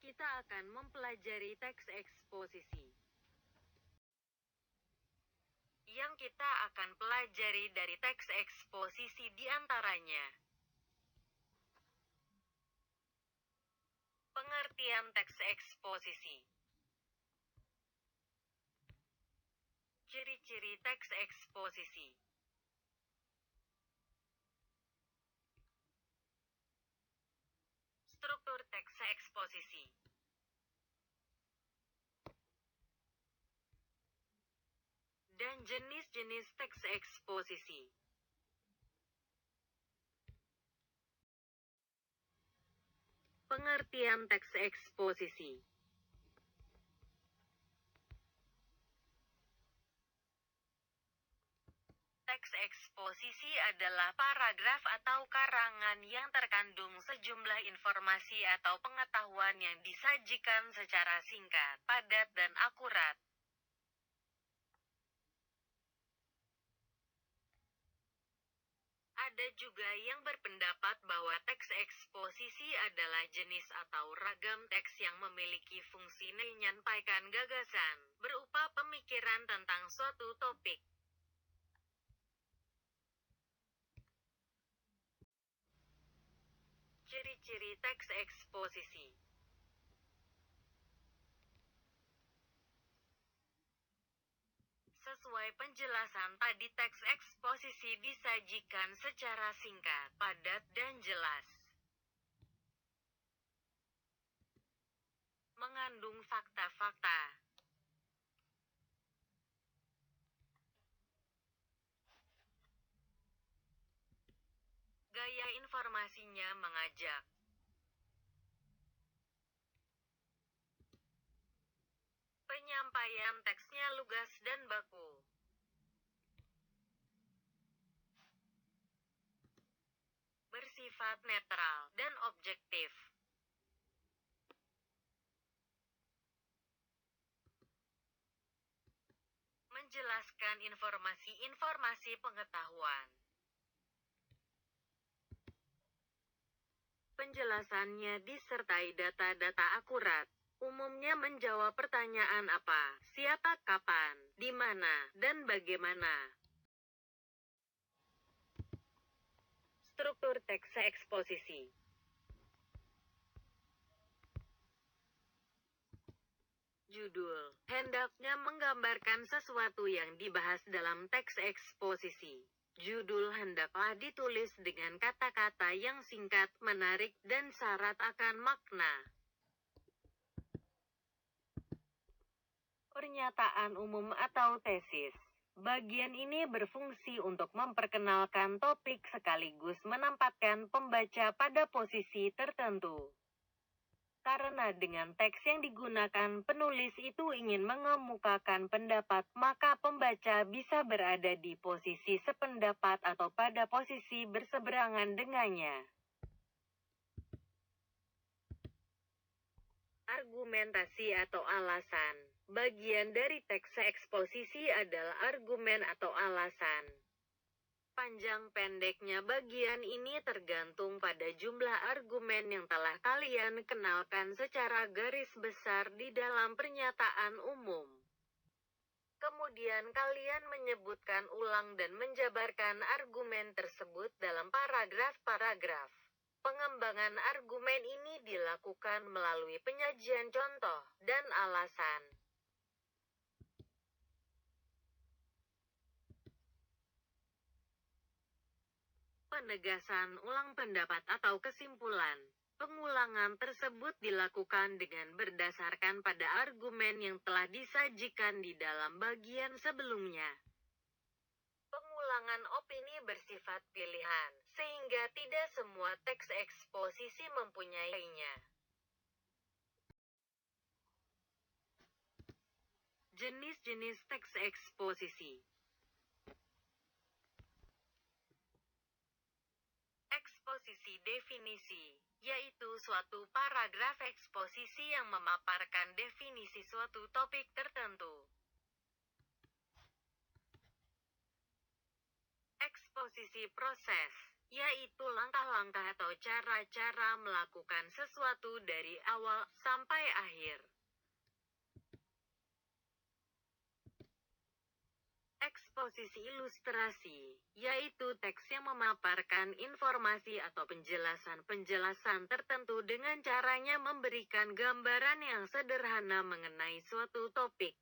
Kita akan mempelajari teks eksposisi. Yang kita akan pelajari dari teks eksposisi diantaranya: pengertian teks eksposisi, ciri-ciri teks eksposisi, struktur teks eksposisi, dan jenis-jenis teks eksposisi. Pengertian teks eksposisi. Teks eksposisi adalah paragraf atau karangan yang terkandung sejumlah informasi atau pengetahuan yang disajikan secara singkat, padat dan akurat. Ada juga yang berpendapat bahwa teks eksposisi adalah jenis atau ragam teks yang memiliki fungsi menyampaikan gagasan, berupa pemikiran tentang suatu topik. Ciri-ciri teks eksposisi. Sesuai penjelasan tadi, teks eksposisi disajikan secara singkat, padat, dan jelas. Mengandung fakta-fakta. Gaya informasinya mengajak. Penyampaian teksnya lugas dan baku. Bersifat netral dan objektif. Menjelaskan informasi-informasi pengetahuan. Penjelasannya disertai data-data akurat. Umumnya menjawab pertanyaan apa, siapa, kapan, di mana, dan bagaimana. Struktur teks eksposisi. Judul hendaknya menggambarkan sesuatu yang dibahas dalam teks eksposisi. Judul hendaklah ditulis dengan kata-kata yang singkat, menarik, dan syarat akan makna. Pernyataan umum atau tesis. Bagian ini berfungsi untuk memperkenalkan topik sekaligus menempatkan pembaca pada posisi tertentu. Karena dengan teks yang digunakan penulis itu ingin mengemukakan pendapat, maka pembaca bisa berada di posisi sependapat atau pada posisi berseberangan dengannya. Argumentasi atau alasan. Bagian dari teks eksposisi adalah argumen atau alasan. Panjang pendeknya bagian ini tergantung pada jumlah argumen yang telah kalian kenalkan secara garis besar di dalam pernyataan umum. Kemudian kalian menyebutkan ulang dan menjabarkan argumen tersebut dalam paragraf-paragraf. Pengembangan argumen ini dilakukan melalui penyajian contoh dan alasan. Penegasan ulang pendapat atau kesimpulan. Pengulangan tersebut dilakukan dengan berdasarkan pada argumen yang telah disajikan di dalam bagian sebelumnya. Pengulangan opini bersifat pilihan, sehingga tidak semua teks eksposisi mempunyainya. Jenis-jenis teks eksposisi. Eksposisi definisi, yaitu suatu paragraf eksposisi yang memaparkan definisi suatu topik tertentu. Eksposisi proses. yaitu langkah-langkah atau cara-cara melakukan sesuatu dari awal sampai akhir. Eksposisi ilustrasi, yaitu teks yang memaparkan informasi atau penjelasan-penjelasan tertentu dengan caranya memberikan gambaran yang sederhana mengenai suatu topik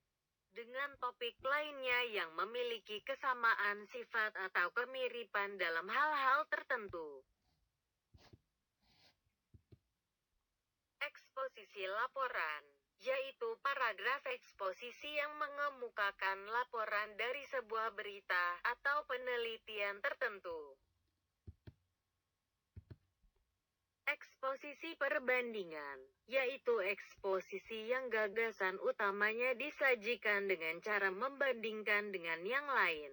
dengan topik lainnya yang memiliki kesamaan sifat atau kemiripan dalam hal-hal tertentu. Eksposisi laporan, yaitu paragraf eksposisi yang mengemukakan laporan dari sebuah berita atau penelitian tertentu. Eksposisi perbandingan, yaitu eksposisi yang gagasan utamanya disajikan dengan cara membandingkan dengan yang lain.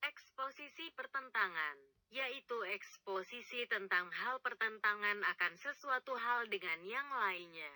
Eksposisi pertentangan, yaitu eksposisi tentang hal pertentangan akan sesuatu hal dengan yang lainnya.